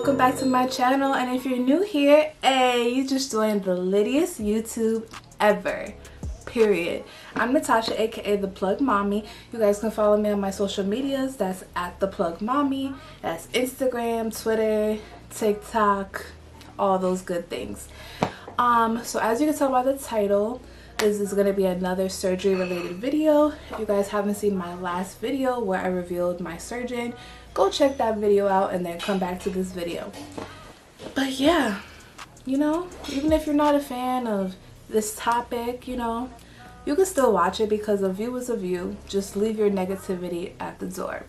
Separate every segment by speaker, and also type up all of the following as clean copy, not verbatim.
Speaker 1: welcome back to my channel. And if you're new here, hey, you just joined the littiest YouTube ever, period. I'm Natasha, aka the Plug Mommy. You guys can follow me on my social medias. That's at the Plug Mommy. That's Instagram, Twitter, TikTok, all those good things. So as you can tell by the title, this is going to be another surgery related video. If you guys haven't seen my last video where I revealed my surgeon, go check that video out and then come back to this video. But yeah, you know, even if you're not a fan of this topic, you know, you can still watch it because a view is a view. Just leave your negativity at the door.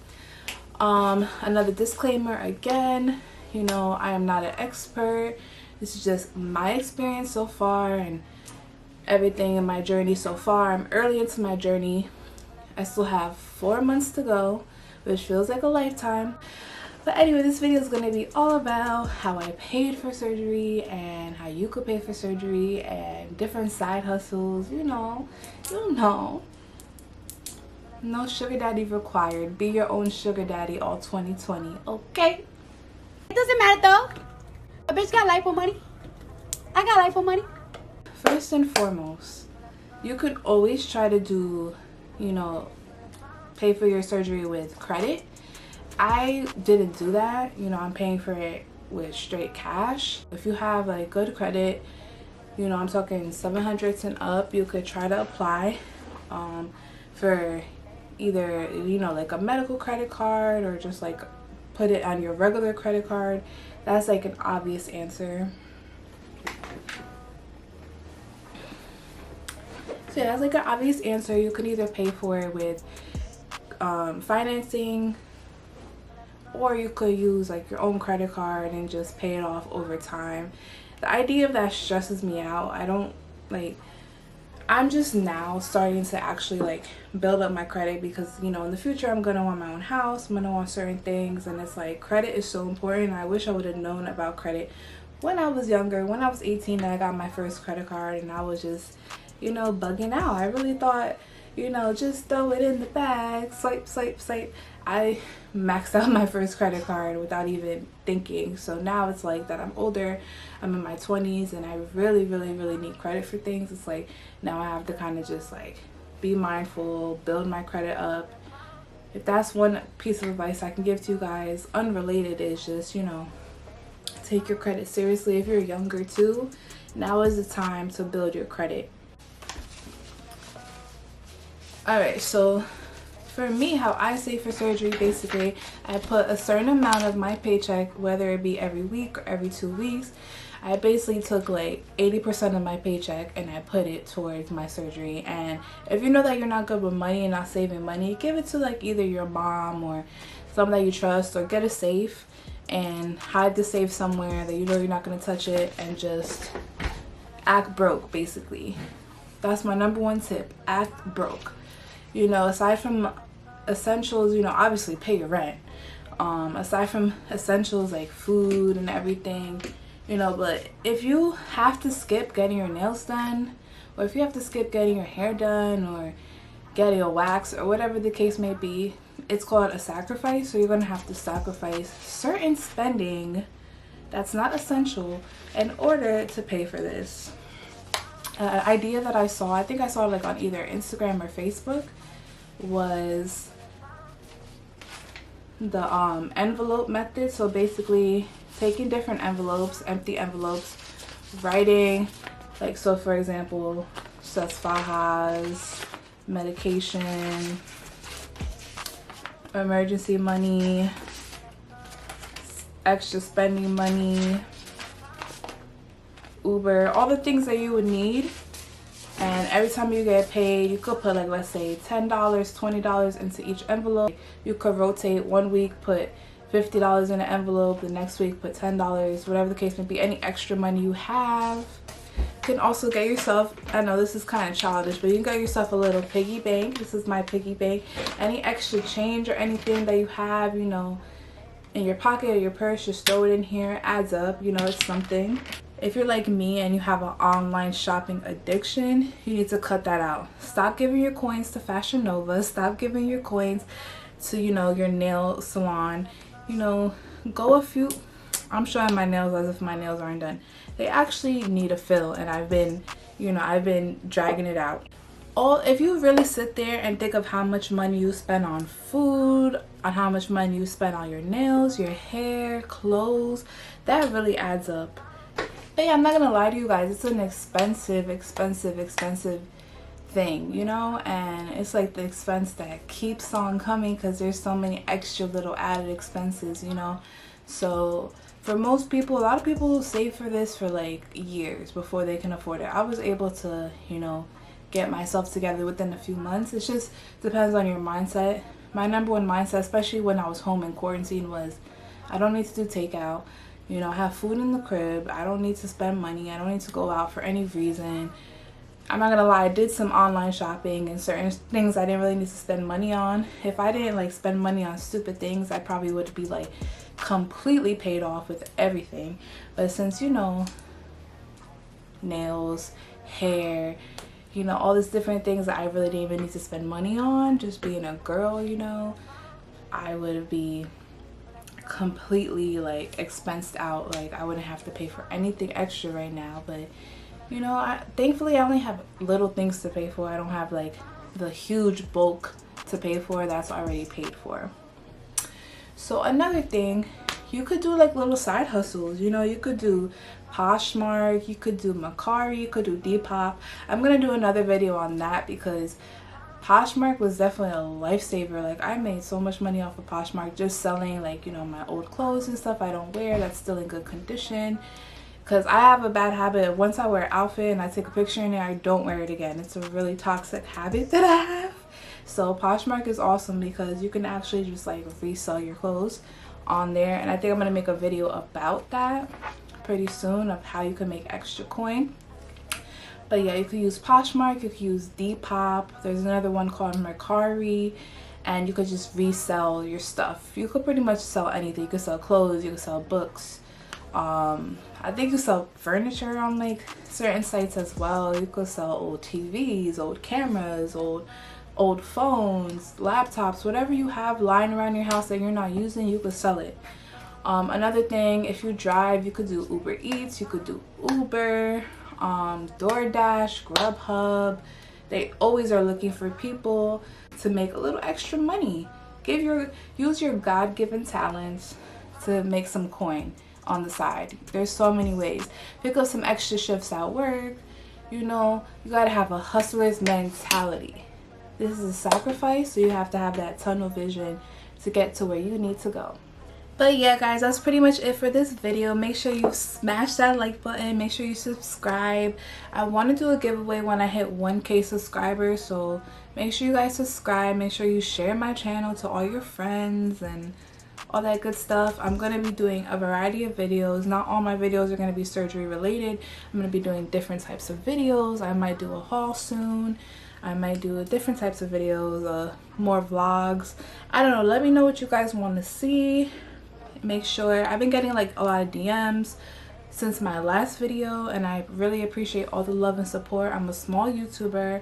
Speaker 1: Another disclaimer again, you know, I am not an expert. This is just my experience so far and everything in my journey so far. I'm early into my journey. I still have 4 months to go, which feels like a lifetime. But anyway, this video is going to be all about how I paid for surgery and how you could pay for surgery and different side hustles, you know. No sugar daddy required. Be your own sugar daddy all 2020, okay?
Speaker 2: It doesn't matter though. A bitch got life for money. I got life for money.
Speaker 1: First and foremost, you could always try to do, you know, pay for your surgery with credit. I didn't do that. You know, I'm paying for it with straight cash. If you have like good credit, you know, I'm talking 700s and up, you could try to apply for either, you know, like a medical credit card or just like put it on your regular credit card. That's like an obvious answer. So yeah, that's like an obvious answer. You could either pay for it with financing, or you could use like your own credit card and just pay it off over time. The idea of that stresses me out. I'm just now starting to actually like build up my credit because, you know, in the future I'm gonna want my own house, I'm gonna want certain things, and it's like credit is so important. I wish I would have known about credit when I was younger. When I was 18 and I got my first credit card and I was just, you know, bugging out. I really thought, you know, just throw it in the bag, swipe, swipe, swipe. I maxed out my first credit card without even thinking. So now it's like that I'm older, I'm in my 20s, and I really need credit for things. It's like now I have to kind of just like be mindful, build my credit up. If that's one piece of advice I can give to you guys, unrelated, is just, you know, take your credit seriously. If you're younger too, now is the time to build your credit. Alright, so for me, how I save for surgery, basically, I put a certain amount of my paycheck, whether it be every week or every 2 weeks. I basically took like 80% of my paycheck and I put it towards my surgery. And if you know that you're not good with money and not saving money, give it to like either your mom or someone that you trust, or get a safe and hide the safe somewhere that you know you're not going to touch it, and just act broke, basically. That's my number one tip. Act broke. You know, aside from essentials, you know, obviously pay your rent. Aside from essentials like food and everything, you know, but if you have to skip getting your nails done, or if you have to skip getting your hair done or getting a wax or whatever the case may be, it's called a sacrifice. So you're going to have to sacrifice certain spending that's not essential in order to pay for this. Idea that I saw, I think I saw it like on either Instagram or Facebook, was the envelope method. So basically taking different envelopes, empty envelopes, writing like, so for example, such fajas, medication, emergency money, extra spending money, Uber, all the things that you would need. And every time you get paid, you could put like, let's say $10, $20 into each envelope. You could rotate. 1 week put $50 in an envelope, the next week put $10, whatever the case may be. Any extra money you have. You can also get yourself, I know this is kind of childish, but you can get yourself a little piggy bank. This is my piggy bank. Any extra change or anything that you have, you know, in your pocket or your purse, just throw it in here. It adds up, you know, it's something. If you're like me and you have an online shopping addiction, you need to cut that out. Stop giving your coins to Fashion Nova. Stop giving your coins to, you know, your nail salon. You know, go a few, I'm showing my nails as if my nails aren't done. They actually need a fill, and I've been, you know, I've been dragging it out. If you really sit there and think of how much money you spend on food, on how much money you spend on your nails, your hair, clothes, that really adds up. But yeah, I'm not gonna lie to you guys, it's an expensive thing, you know, and it's like the expense that keeps on coming because there's so many extra little added expenses, you know. So for most people, a lot of people save for this for like years before they can afford it. I was able to, you know, get myself together within a few months. It just depends on your mindset. My number one mindset, especially when I was home in quarantine, was I don't need to do takeout. You know, I have food in the crib. I don't need to spend money. I don't need to go out for any reason. I'm not gonna lie, I did some online shopping and certain things I didn't really need to spend money on. If I didn't like spend money on stupid things, I probably would be like completely paid off with everything. But since, you know, nails, hair, you know, all these different things that I really didn't even need to spend money on, just being a girl, you know, I would be completely like expensed out. Like I wouldn't have to pay for anything extra right now. But you know, thankfully I only have little things to pay for. I don't have like the huge bulk to pay for that's already paid for. So another thing, you could do like little side hustles. You know, you could do Poshmark, you could do Mercari, you could do Depop. I'm gonna do another video on that because Poshmark was definitely a lifesaver. Like I made so much money off of Poshmark just selling like, you know, my old clothes and stuff I don't wear that's still in good condition. Because I have a bad habit. Once I wear an outfit and I take a picture in there, I don't wear it again. It's a really toxic habit that I have. So Poshmark is awesome because you can actually just like resell your clothes on there. And I think I'm going to make a video about that pretty soon of how you can make extra coin. But yeah, you could use Poshmark, you could use Depop. There's another one called Mercari. And you could just resell your stuff. You could pretty much sell anything. You could sell clothes, you could sell books. I think you sell furniture on like certain sites as well. You could sell old TVs, old cameras, old phones, laptops, whatever you have lying around your house that you're not using, you could sell it. Another thing, if you drive, you could do Uber Eats, you could do Uber, DoorDash, Grubhub. They always are looking for people to make a little extra money. Use your God-given talents to make some coin on the side. There's so many ways. Pick up some extra shifts at work. You know, you gotta have a hustler's mentality. This is a sacrifice, so you have to have that tunnel vision to get to where you need to go. But yeah guys, that's pretty much it for this video. Make sure you smash that like button, make sure you subscribe. I want to do a giveaway when I hit 1K subscribers, so make sure you guys subscribe. Make sure you share my channel to all your friends and all that good stuff. I'm going to be doing a variety of videos. Not all my videos are going to be surgery related. I'm going to be doing different types of videos. I might do a haul soon. I might do different types of videos, more vlogs. I don't know. Let me know what you guys want to see. Make sure, I've been getting like a lot of DMs since my last video, and I really appreciate all the love and support. I'm a small YouTuber,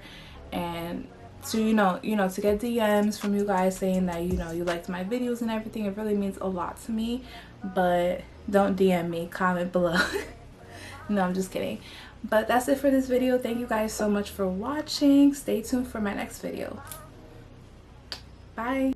Speaker 1: and so you know to get DMs from you guys saying that you liked my videos and everything, it really means a lot to me. But don't DM me, comment below. No, I'm just kidding. But that's it for this video. Thank you guys so much for watching. Stay tuned for my next video. Bye.